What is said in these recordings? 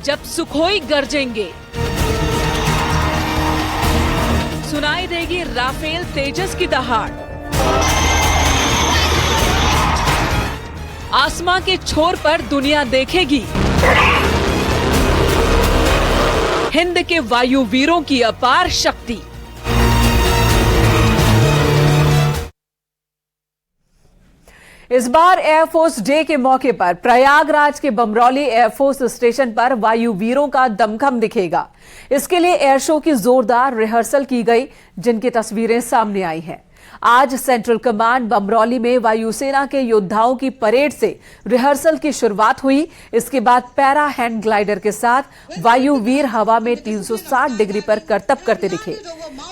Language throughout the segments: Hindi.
जब सुखोई गरजेंगे, सुनाई देगी राफेल तेजस की दहाड़। आसमां के छोर पर दुनिया देखेगी हिंद के वायुवीरों की अपार शक्ति। इस बार एयरफोर्स डे के मौके पर प्रयागराज के बमरौली एयरफोर्स स्टेशन पर वायुवीरों का दमखम दिखेगा। इसके लिए एयर शो की जोरदार रिहर्सल की गई, जिनकी तस्वीरें सामने आई हैं। आज सेंट्रल कमांड बमरौली में वायुसेना के योद्धाओं की परेड से रिहर्सल की शुरुआत हुई। इसके बाद पैरा हैंड ग्लाइडर के साथ वायुवीर हवा में 360 डिग्री पर करतब करते दिखे।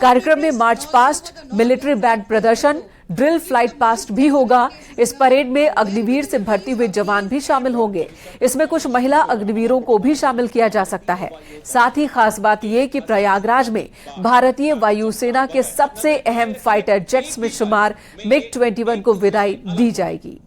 कार्यक्रम में मार्च पास्ट, मिलिट्री बैंड प्रदर्शन, ड्रिल फ्लाइट पास्ट भी होगा। इस परेड में अग्निवीर से भर्ती हुए जवान भी शामिल होंगे। इसमें कुछ महिला अग्निवीरों को भी शामिल किया जा सकता है। साथ ही खास बात यह कि प्रयागराज में भारतीय वायुसेना के सबसे अहम फाइटर जेट्स में शुमार MiG-21 को विदाई दी जाएगी।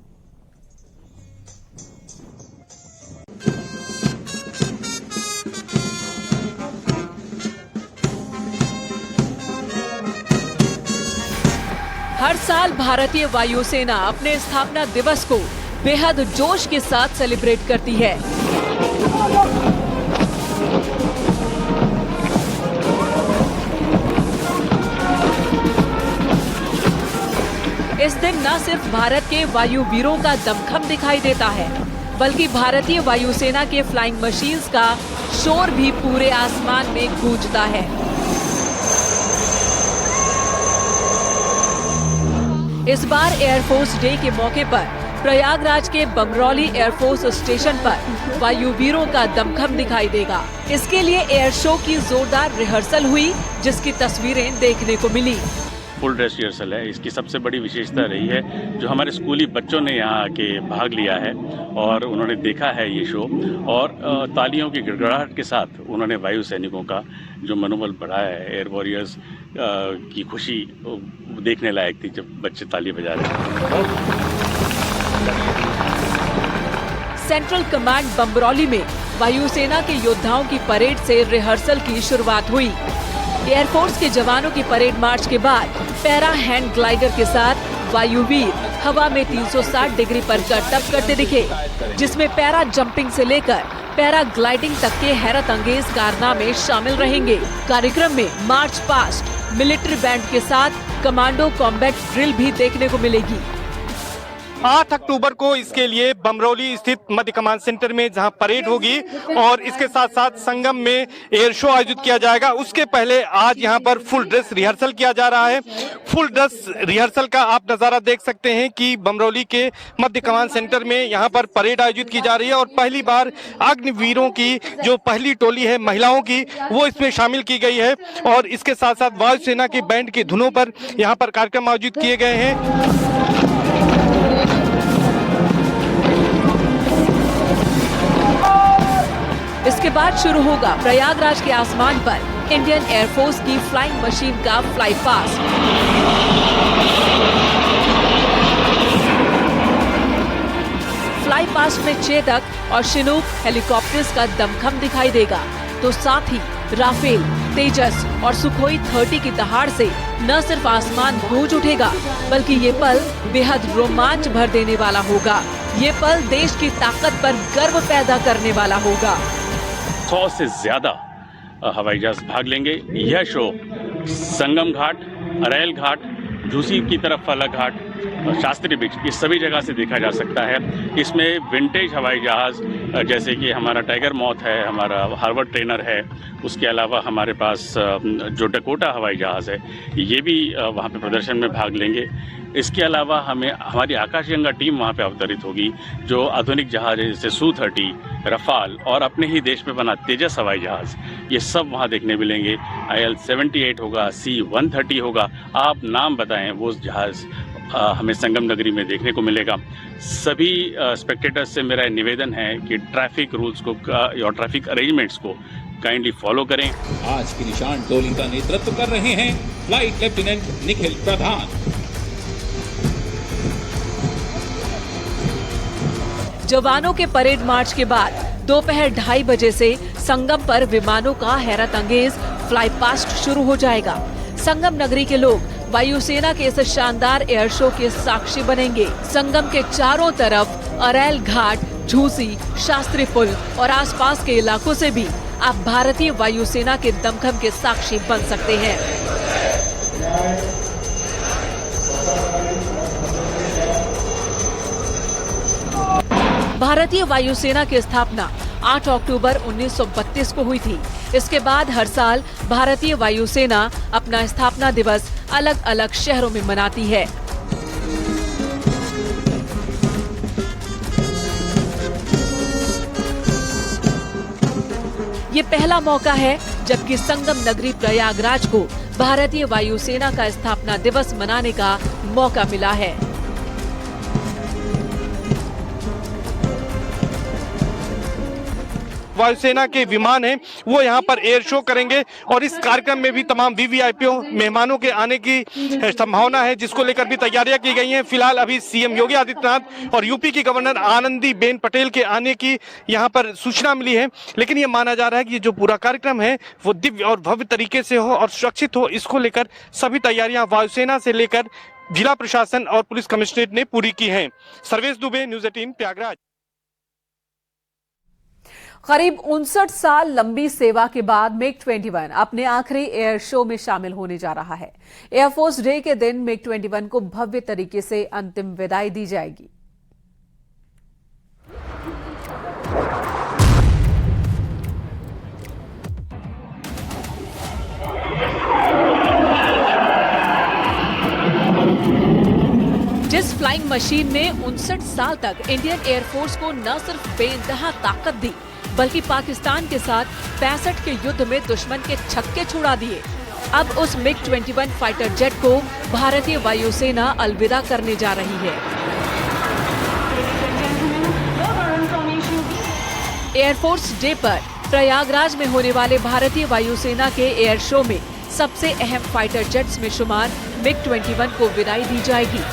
हर साल भारतीय वायुसेना अपने स्थापना दिवस को बेहद जोश के साथ सेलिब्रेट करती है। इस दिन न सिर्फ भारत के वायुवीरों का दमखम दिखाई देता है, बल्कि भारतीय वायुसेना के फ्लाइंग मशीन्स का शोर भी पूरे आसमान में गूंजता है। इस बार एयरफोर्स डे के मौके पर प्रयागराज के बमरौली एयरफोर्स स्टेशन पर वायुवीरों का दमखम दिखाई देगा। इसके लिए एयर शो की जोरदार रिहर्सल हुई, जिसकी तस्वीरें देखने को मिली। फुल ड्रेस रिहर्सल है। इसकी सबसे बड़ी विशेषता रही है जो हमारे स्कूली बच्चों ने यहाँ आके भाग लिया है और उन्होंने देखा है ये शो, और तालियों की गिड़गिड़ाहट के साथ उन्होंने वायु सैनिकों का जो मनोबल बढ़ाया है, एयर वॉरियर्स की खुशी देखने लायक थी जब बच्चे ताली बजा रहे थे। सेंट्रल कमांड बमरौली में वायुसेना के योद्धाओं की परेड से रिहर्सल की शुरुआत हुई। एयरफोर्स के जवानों की परेड मार्च के बाद पैरा हैंड ग्लाइडर के साथ वायुवीर हवा में 360 डिग्री पर करतब करते दिखे, जिसमें पैरा जंपिंग से लेकर पैरा ग्लाइडिंग तक के हैरत अंगेज कारनामे शामिल रहेंगे। कार्यक्रम में मार्च पास्ट, मिलिट्री बैंड के साथ कमांडो कॉम्बैट ड्रिल भी देखने को मिलेगी। 8 अक्टूबर को इसके लिए बमरौली स्थित मध्य कमांड सेंटर में जहां परेड होगी और इसके साथ साथ संगम में एयर शो आयोजित किया जाएगा, उसके पहले आज यहां पर फुल ड्रेस रिहर्सल किया जा रहा है। फुल ड्रेस रिहर्सल का आप नजारा देख सकते हैं कि बमरौली के मध्य कमांड सेंटर में यहां पर परेड आयोजित की जा रही है और पहली बार अग्निवीरों की जो पहली टोली है महिलाओं की, वो इसमें शामिल की गई है। और इसके साथ साथ वायुसेना की बैंड की धुनों पर यहाँ पर कार्यक्रम आयोजित किए गए हैं। इसके बाद शुरू होगा प्रयागराज के आसमान पर इंडियन एयरफोर्स की फ्लाइंग मशीन का फ्लाई पास्ट। फ्लाई पास्ट में चेतक और शिनूक हेलीकॉप्टर्स का दमखम दिखाई देगा, तो साथ ही राफेल, तेजस और सुखोई 30 की दहाड़ से न सिर्फ आसमान गूंज उठेगा, बल्कि ये पल बेहद रोमांच भर देने वाला होगा। ये पल देश की ताकत पर गर्व पैदा करने वाला होगा। 100 से ज्यादा हवाई जहाज भाग लेंगे। यह शो संगम घाट, अरैल घाट, झूसी की तरफ अलग घाट, शास्त्री बीच, इस सभी जगह से देखा जा सकता है। इसमें विंटेज हवाई जहाज जैसे कि हमारा टाइगर मॉथ है, हमारा हार्वर्ड ट्रेनर है, उसके अलावा हमारे पास जो डकोटा हवाई जहाज है, ये भी वहाँ पे प्रदर्शन में भाग लेंगे। इसके अलावा हमारी आकाशगंगा टीम वहाँ पे अवतरित होगी, जो आधुनिक जहाज है जैसे Su-30, रफाल और अपने ही देश में बना तेजस हवाई जहाज, ये सब वहाँ देखने मिलेंगे। IL-78 होगा, C-130 होगा, आप नाम बताएं वो जहाज हमें संगम नगरी में देखने को मिलेगा। सभी स्पेक्टेटर्स से मेरा निवेदन है कि ट्रैफिक रूल्स को और ट्रैफिक अरेंजमेंट्स को काइंडली फॉलो करें। आज की निशान टोली का नेतृत्व कर रहे हैं फ्लाइट लेफ्टिनेंट निखिल प्रधान। जवानों के परेड मार्च के बाद दोपहर 2:30 बजे से संगम पर विमानों का हैरत अंगेज फ्लाई पास्ट शुरू हो जाएगा। संगम नगरी के लोग वायुसेना के इस शानदार एयर शो के साक्षी बनेंगे। संगम के चारों तरफ अरैल घाट, झूसी, शास्त्री पुल और आसपास के इलाकों से भी आप भारतीय वायुसेना के दमखम के साक्षी बन सकते हैं। भारतीय वायुसेना की स्थापना 8 अक्टूबर 1932 को हुई थी। इसके बाद हर साल भारतीय वायुसेना अपना स्थापना दिवस अलग अलग शहरों में मनाती है। ये पहला मौका है जबकि संगम नगरी प्रयागराज को भारतीय वायुसेना का स्थापना दिवस मनाने का मौका मिला है। वायुसेना के विमान हैं वो यहाँ पर एयर शो करेंगे और इस कार्यक्रम में भी तमाम वीवीआईपी मेहमानों के आने की संभावना है, जिसको लेकर भी तैयारियां की गई हैं। फिलहाल अभी सीएम योगी आदित्यनाथ और यूपी की गवर्नर आनंदीबेन पटेल के आने की यहाँ पर सूचना मिली है, लेकिन ये माना जा रहा है कि ये जो पूरा कार्यक्रम है वो दिव्य और भव्य तरीके से हो और सुरक्षित हो। इसको लेकर सभी तैयारियां वायुसेना से लेकर जिला प्रशासन और पुलिस कमिश्नरेट ने पूरी की हैं। सर्वेश दुबे, न्यूज़ 18 प्रयागराज। करीब 59 साल लंबी सेवा के बाद मिग-21 अपने आखिरी एयर शो में शामिल होने जा रहा है। एयरफोर्स डे के दिन मिग-21 को भव्य तरीके से अंतिम विदाई दी जाएगी। जिस फ्लाइंग मशीन ने 59 साल तक इंडियन एयरफोर्स को न सिर्फ बेइंतहा ताकत दी बल्कि पाकिस्तान के साथ 65 के युद्ध में दुश्मन के छक्के छुड़ा दिए, अब उस मिग-21 फाइटर जेट को भारतीय वायुसेना अलविदा करने जा रही है। एयरफोर्स डे पर प्रयागराज में होने वाले भारतीय वायुसेना के एयर शो में सबसे अहम फाइटर जेट्स में शुमार मिग-21 को विदाई दी जाएगी।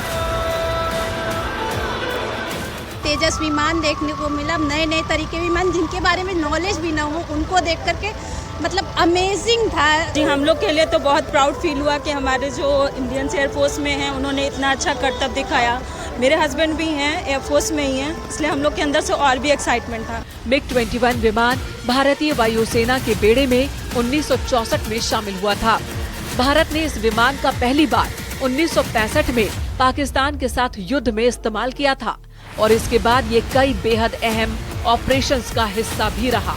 तेजस विमान देखने को मिला, नए नए तरीके विमान जिनके बारे में नॉलेज भी ना हो उनको देख करके मतलब अमेजिंग था। जी, हम लोग के लिए तो बहुत प्राउड फील हुआ कि हमारे जो इंडियन एयरफोर्स में हैं उन्होंने इतना अच्छा करतब दिखाया। मेरे हस्बैंड भी हैं एयरफोर्स में ही हैं, इसलिए हम लोग के अंदर से और भी एक्साइटमेंट था। मिग-21 विमान भारतीय वायुसेना के बेड़े में 1964 में शामिल हुआ था। भारत ने इस विमान का पहली बार 1965 में पाकिस्तान के साथ युद्ध में इस्तेमाल किया था और इसके बाद ये कई बेहद अहम ऑपरेशंस का हिस्सा भी रहा।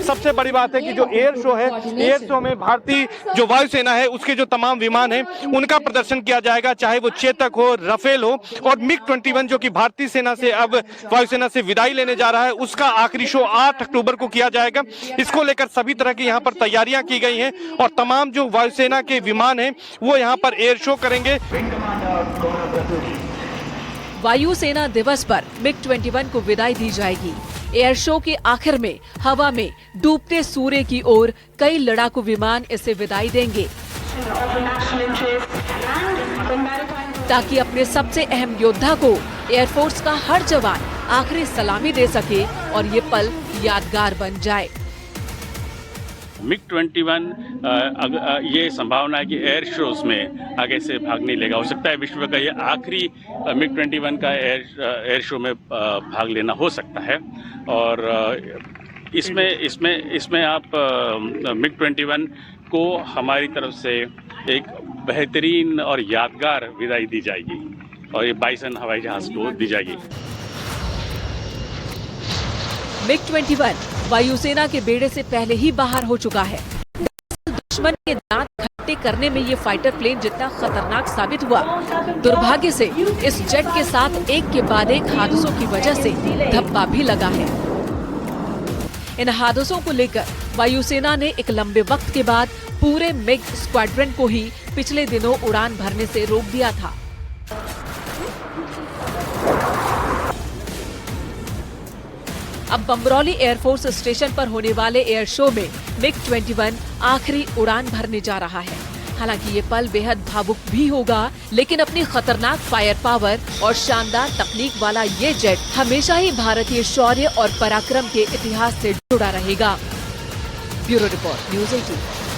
सबसे बड़ी बात है कि जो एयर शो है, एयर शो में भारतीय जो वायुसेना है उसके जो तमाम विमान हैं उनका प्रदर्शन किया जाएगा, चाहे वो चेतक हो, राफेल हो और मिग-21 जो कि भारतीय सेना से अब वायुसेना से विदाई लेने जा रहा है उसका आखिरी शो 8 अक्टूबर को किया जाएगा। इसको लेकर सभी तरह की यहाँ पर तैयारियां की गई हैं और तमाम जो वायुसेना के विमान हैं वो यहाँ पर एयर शो करेंगे। वायुसेना दिवस पर मिग-21 को विदाई दी जाएगी। एयर शो के आखिर में हवा में डूबते सूर्य की ओर कई लड़ाकू विमान इसे विदाई देंगे ताकि अपने सबसे अहम योद्धा को एयरफोर्स का हर जवान आखिरी सलामी दे सके और ये पल यादगार बन जाए। मिग-21 ये संभावना है कि एयर शोज में आगे से भाग नहीं लेगा। हो सकता है विश्व का ये आखिरी मिग-21 का एयर शो में भाग लेना हो सकता है और इसमें आप मिग-21 को हमारी तरफ से एक बेहतरीन और यादगार विदाई दी जाएगी और ये बाइसन हवाई जहाज को दी जाएगी। मिग-21 वायुसेना के बेड़े से पहले ही बाहर हो चुका है। दुश्मन के दांत खट्टे करने में ये फाइटर प्लेन जितना खतरनाक साबित हुआ, दुर्भाग्य से इस जेट के साथ एक के बाद एक हादसों की वजह से धब्बा भी लगा है। इन हादसों को लेकर वायुसेना ने एक लंबे वक्त के बाद पूरे मिग स्क्वाड्रन को ही पिछले दिनों उड़ान भरने से रोक दिया था। अब बमरौली एयरफोर्स स्टेशन पर होने वाले एयर शो में मिग-21 आखिरी उड़ान भरने जा रहा है। हालांकि ये पल बेहद भावुक भी होगा, लेकिन अपनी खतरनाक फायर पावर और शानदार तकनीक वाला ये जेट हमेशा ही भारतीय शौर्य और पराक्रम के इतिहास से जुड़ा रहेगा। Bureau report, news 18।